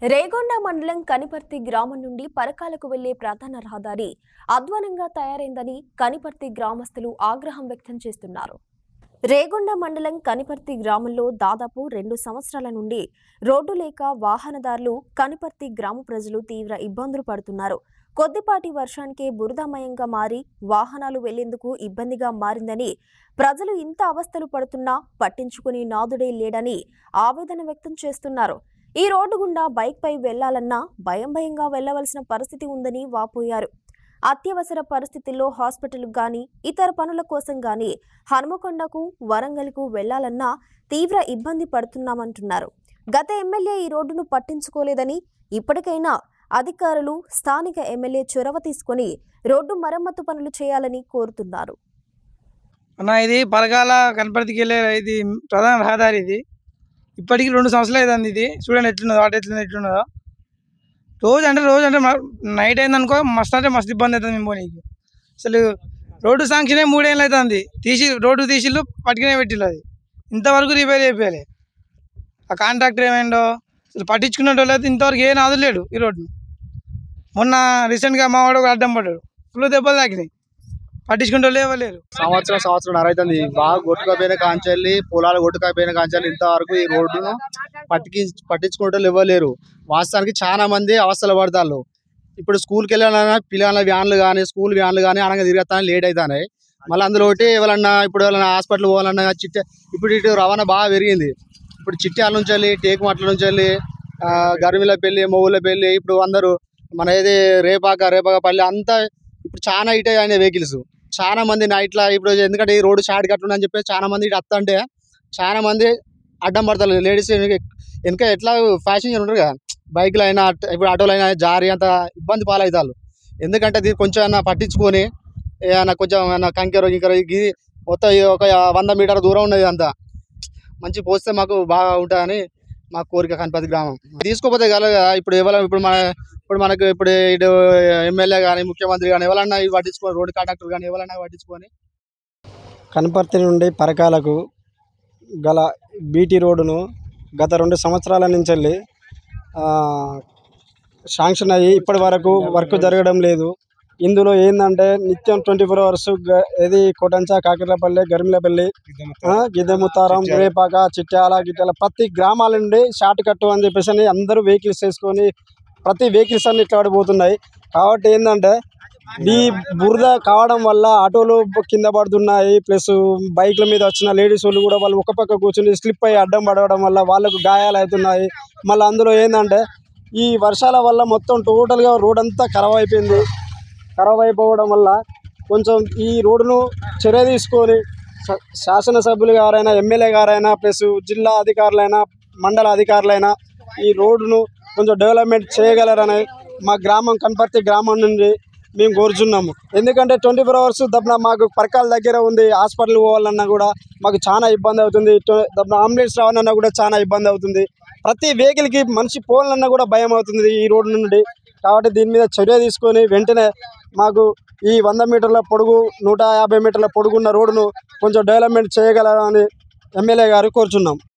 రేగొండ మండలం కనిపర్తి గ్రామం నుండి పరకాలకు వెళ్లే ప్రధాన రహదారి అధ్వానంగా తయారైందని కనిపర్తి గ్రామస్తులు ఆగ్రహం వ్యక్తం చేస్తున్నారు. రేగొండ మండలం కనిపర్తి గ్రామంలో దాదాపు 2 సంవత్సరాల నుండి రోడ్డు లేక వాహనదారులు కనిపర్తి గ్రామ ప్రజలు తీవ్ర ఇబ్బందులు పడుతున్నారు. కొద్దిపాటి వర్షానికే బురదమయంగా మారి వాహనాలు వెళ్లేందుకు ఇబ్బందిగా మారిందని, ప్రజలు ఇంత అవస్థలు పడుతున్నా పట్టించుకునే నాదుడే లేడని ఆవేదన వ్యక్తం చేస్తున్నారు. ఈ రోడ్డు గుండా బైక్ పై వెళ్లాలన్నా భయంగా వెళ్లవలసిన పరిస్థితి ఉందని వాపోయారు. అత్యవసర పరిస్థితుల్లో హాస్పిటల్ గాని ఇతర పనుల కోసం గాని హనుమకొండకు వరంగల్కు వెళ్లాలన్నా తీవ్ర ఇబ్బంది పడుతున్నామంటున్నారు. గత ఎమ్మెల్యే ఈ రోడ్డును పట్టించుకోలేదని, ఇప్పటికైనా అధికారులు స్థానిక ఎమ్మెల్యే చొరవ తీసుకొని రోడ్డు మరమ్మతు పనులు చేయాలని కోరుతున్నారు. ఇది పరకాల కనపర్తికి వెళ్ళే ఇది ప్రధాన రహదారి. ఇది ఇప్పటికి 2 సంవత్సరాలు అవుతుంది. ఇది చూడండి ఎట్లున్నదో, వాటి ఎట్లున్నదో. రోజు అంటే నైట్ అయిందనుకో మస్తు అంటే మస్తు ఇబ్బంది అవుతుంది. మేము పోనీకి అసలు రోడ్డు శాంక్షన్ 3 ఏళ్ళు అవుతుంది. రోడ్డు తీసిళ్ళు పట్టుకునే పెట్టిళ్ళు. అది ఇంతవరకు రిపేర్ చేయాలి. ఆ కాంట్రాక్టర్ ఏమైందో అసలు పట్టించుకునేటోళ్ళు అయితే ఇంతవరకు ఏ నాదు లేడు. ఈ రోడ్డు మొన్న రీసెంట్గా మా వాడు అడ్డం పడ్డాడు, ఫుల్ దెబ్బలు తాకినాయి. పట్టించుకుంటూ లేవలేరు. సంవత్సరం అవుతుంది. బాగా కొట్టుకపోయిన కాంచెల్లి, పొలాలు కొట్టుకపోయిన కాంచెల్లి ఇంతవరకు ఈ రోడ్డును పట్టించుకుంటూ ఇవ్వలేరు. వాస్తవానికి చాలా మంది అవస్థలు పడతారు. ఇప్పుడు స్కూల్కి వెళ్ళాలన్నా పిల్లల వ్యాన్లు కానీ స్కూల్ వ్యాన్లు కానీ అనగా తిరగతానే లేట్ అవుతున్నాయి. మళ్ళీ అందులో ఒకటి ఎవరన్నా హాస్పిటల్ పోవాలన్నా ఇప్పుడు ఇటు రవాణా బాగా పెరిగింది. ఇప్పుడు చిట్యాల నుంచి వెళ్ళి టేకుమట్ల నుంచి వెళ్ళి గర్మిల పెళ్ళి, మొగుల పెళ్ళి, ఇప్పుడు అందరూ మన ఏది రేపాకపల్లి అంతా ఇప్పుడు చాలా ఇటే అయిన వెహికల్స్. చాలా మంది నైట్లో ఇప్పుడు ఎందుకంటే ఈ రోడ్డు షార్ట్ కట్ అని చెప్పి చాలా మంది ఇటు వస్తుంటే చాలా మంది అడ్డం పడతారు. లేడీస్ వెనక ఎట్లా ఫ్యాషన్ ఉంటారు కదా, బైక్లు అయినా ఇప్పుడు ఆటోలు అయినా జారీ అంత ఇబ్బంది పాలవుతారు. ఎందుకంటే దీన్ని కొంచెం ఏమన్నా పట్టించుకొని ఏమన్నా కొంచెం కంకెరో ఇది మొత్తం ఒక 100 మీటర్ల దూరం ఉన్నది. అంతా మంచి పోస్తే మాకు బాగా ఉంటుందని మా కోరిక. కనిపర్తి గ్రామం తీసుకోపోతే కలగా ఇప్పుడు మనకు ఇటు ఎమ్మెల్యే కానీ ముఖ్యమంత్రి కానీ ఎవరన్నా ఇవి పట్టించుకొని, రోడ్డు కాంట్రాక్టర్ కానీ ఎవరన్నా పట్టించుకొని కనపర్తి నుండి పరకాలకు గల బీటీ రోడ్డును గత 2 సంవత్సరాల నుంచి వెళ్ళి శాంక్షన్ అయ్యి ఇప్పటి వరకు వర్క్ జరగడం లేదు. ఇందులో ఏంటంటే నిత్యం 24 అవర్స్ ఏది కోటంచ, కాకిర్లపల్లి, గరిమిలపల్లి, గిద్దెముత్తారం, రేపాక, చిట్యాల ప్రతి గ్రామాల నుండి షార్ట్ కట్ అని చెప్పేసి అందరూ వెహికల్స్ వేసుకొని ప్రతి వెహికల్స్ అన్ని ఇట్లా పడిపోతున్నాయి. కాబట్టి ఏంటంటే ఈ బురద కావడం వల్ల ఆటోలు కింద పడుతున్నాయి. ప్లస్ బైక్ల మీద వచ్చిన లేడీస్ వాళ్ళు కూడా వాళ్ళు ఒక పక్క కూర్చొని స్లిప్ అయ్యి అడ్డం పడడం వల్ల వాళ్ళకు గాయాలు అవుతున్నాయి. మళ్ళీ అందులో ఏంటంటే ఈ వర్షాల వల్ల మొత్తం టోటల్గా రోడ్ అంతా ఖరాబ్ అయిపోయింది. ఖరాబ్ అయిపోవడం వల్ల కొంచెం ఈ రోడ్డును చర్య తీసుకొని శాసనసభ్యులు గారైనా, ఎమ్మెల్యే గారైనా, ప్లస్ జిల్లా అధికారులైనా, మండల అధికారులైనా ఈ రోడ్డును కొంచెం డెవలప్మెంట్ చేయగలరని మా గ్రామం కనపర్తి గ్రామం నుండి మేము కోరుచున్నాము. ఎందుకంటే 24 అవర్స్ దబ్బన మాకు పరకాల దగ్గర ఉంది. హాస్పిటల్ పోవాలన్నా కూడా మాకు చాలా ఇబ్బంది అవుతుంది. దబ్బన అంబులెన్స్ రావాలన్నా కూడా చాలా ఇబ్బంది అవుతుంది. ప్రతి వెహికల్కి మనిషి పోవాలన్నా కూడా భయం అవుతుంది ఈ రోడ్డు నుండి. కాబట్టి దీని మీద చర్య తీసుకొని వెంటనే మాకు ఈ 100 మీటర్ల పొడుగు, 150 మీటర్ల పొడుగున్న రోడ్డును కొంచెం డెవలప్మెంట్ చేయగలరని ఎమ్మెల్యే గారు కోరుచున్నాం.